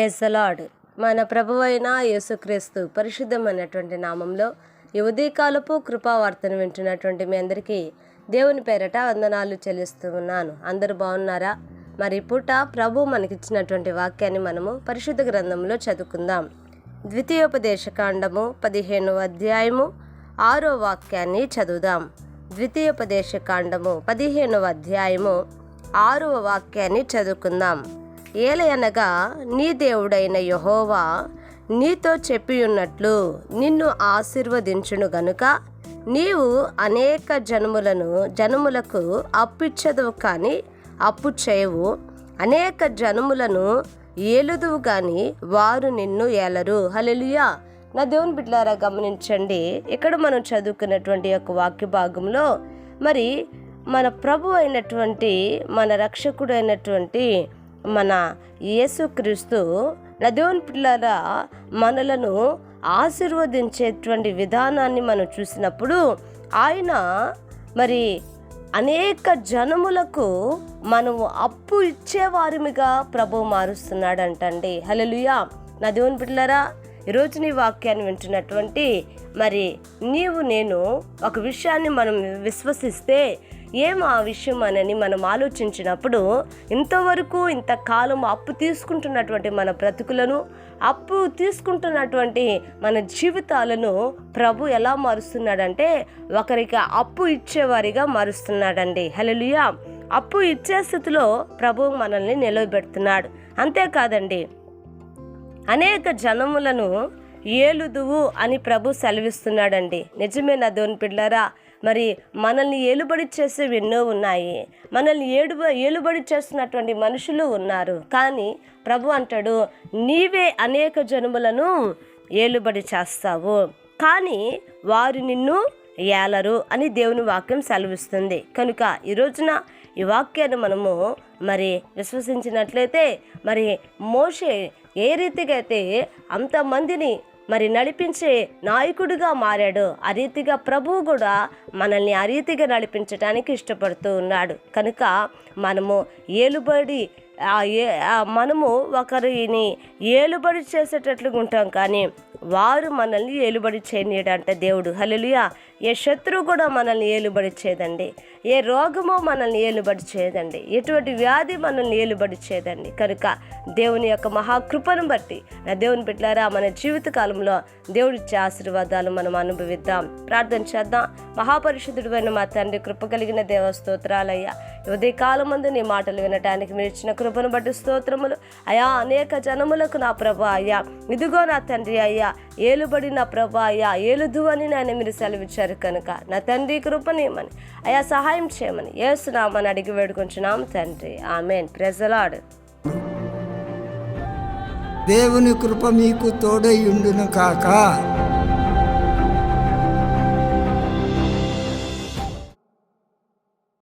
Praise the lord. మన ప్రభువైన యేసుక్రీస్తు పరిశుద్ధమైనటువంటి నామంలో ఈ ఉదయకాలపు కృపావార్తను వింటున్నటువంటి మీ అందరికీ దేవుని పేరట వందనాలు చెల్లిస్తూ ఉన్నాను. అందరూ బాగున్నారా? మరి పూట ప్రభు మనకిచ్చినటువంటి వాక్యాన్ని మనము పరిశుద్ధ గ్రంథంలో చదువుకుందాం. ద్వితీయోపదేశకాండము 15వ అధ్యాయము 6వ వాక్యాన్ని చదువుదాం. ద్వితీయోపదేశకాండము 15వ అధ్యాయము 6వ వాక్యాన్ని చదువుకుందాం. ఏలయనగా నీ దేవుడైన యెహోవా నీతో చెప్పియున్నట్లు నిన్ను ఆశీర్వదించును గనుక నీవు అనేక జనములకు అప్పిచ్చదువు కానీ అప్పు చేయవు, అనేక జనములను ఏలుదువు కానీ వారు నిన్ను ఏలరు. హల్లెలూయా. నా దేవుని బిడ్డలారా గమనించండి, ఇక్కడ మనం చదువుకున్నటువంటి యొక్క వాక్య భాగంలో మరి మన ప్రభు అయినటువంటి మన రక్షకుడు అయినటువంటి మన యేసుక్రీస్తు నా దేవుని పిల్లరా మనలను ఆశీర్వదించేటువంటి విధానాన్ని మనం చూసినప్పుడు ఆయన మరి అనేక జనములకు మనము అప్పు ఇచ్చేవారిగా ప్రభు మారుస్తున్నాడంటండి. హల్లెలూయా. నా దేవుని పిల్లరా ఈరోజు నీ వాక్యాన్ని వింటున్నటువంటి మరి నీవు నేను ఒక విషయాన్ని మనం విశ్వసిస్తే ఆ విషయం అని మనం ఆలోచించినప్పుడు ఇంతకాలం అప్పు తీసుకుంటున్నటువంటి మన బ్రతుకులను, అప్పు తీసుకుంటున్నటువంటి మన జీవితాలను ప్రభు ఎలా మారుస్తున్నాడంటే ఒకరికి అప్పు ఇచ్చేవారిగా మారుస్తున్నాడండి. హల్లెలూయా. అప్పు ఇచ్చే స్థితిలో ప్రభు మనల్ని నిలబెడుతున్నాడు. అంతేకాదండి, అనేక జనములను ఏలుదువు అని ప్రభు సెలవిస్తున్నాడండి. నిజమే నా దేవుని పిల్లరా. మరి మనల్ని ఏలుబడి చేసేవి ఎన్నో ఉన్నాయి, మనల్ని ఏలుబడి చేస్తున్నటువంటి మనుషులు ఉన్నారు. కానీ ప్రభు అంటాడు, నీవే అనేక జనములను ఏలుబడి చేస్తావు కానీ వారు నిన్ను ఏలరు అని దేవుని వాక్యం సెలవిస్తుంది. కనుక ఈ రోజున ఈ వాక్యాన్ని మనము మరి విశ్వసించినట్లయితే మరి మోషే ఏ రీతిగా అయితే అంతమందిని మరి నడిపించే నాయకుడిగా మారాడు, ఆ రీతిగా ప్రభువు కూడా మనల్ని ఆ రీతిగా నడిపించడానికి ఇష్టపడుతూ ఉన్నాడు. కనుక మనము మనము ఒకరిని ఏలుబడి చేసేటట్లుగా ఉంటాం కానీ వారు మనల్ని ఏలుబడి చేయనీయడంట దేవుడు. హల్లెలూయా. ఏ శత్రువు కూడా మనల్ని ఏలుబడి చేయదండి, ఏ రోగమో మనల్ని ఏలుబడి చేయదండి, ఎటువంటి వ్యాధి మనల్ని ఏలుబడి చేయదండి. కనుక దేవుని యొక్క మహాకృపను బట్టి నా దేవుని బిడ్డలారా మన జీవిత కాలంలో దేవుడిచ్చే ఆశీర్వాదాలు మనం అనుభవిద్దాం. ప్రార్థన చేద్దాం. మహాపరిశుద్ధుడైన మా తండ్రి, కృప కలిగిన దేవ స్తోత్రాలయ్యా. ఉదయకాలం ముందు నీ మాటలు వినటానికి మీరు ఇచ్చిన కృపను బట్టి స్తోత్రములు అయా. అనేక జనములకు నా ప్రభా అయ్యా, ఇదిగో నా తండ్రి అయ్యా ఏలుబడి నా ప్రభా అయ్యా ఏలుదు అని నేను మీరు సెలవిచ్చారు. కనుక నా తండ్రి కృపనేమని అయా సహాయం చేయమని యేసు నామమున అడిగి వేడుకొంచున్నాం తండ్రి, ఆమేన్. Praise the lord. దేవుని కృప మీకు తోడై ఉండును కాక.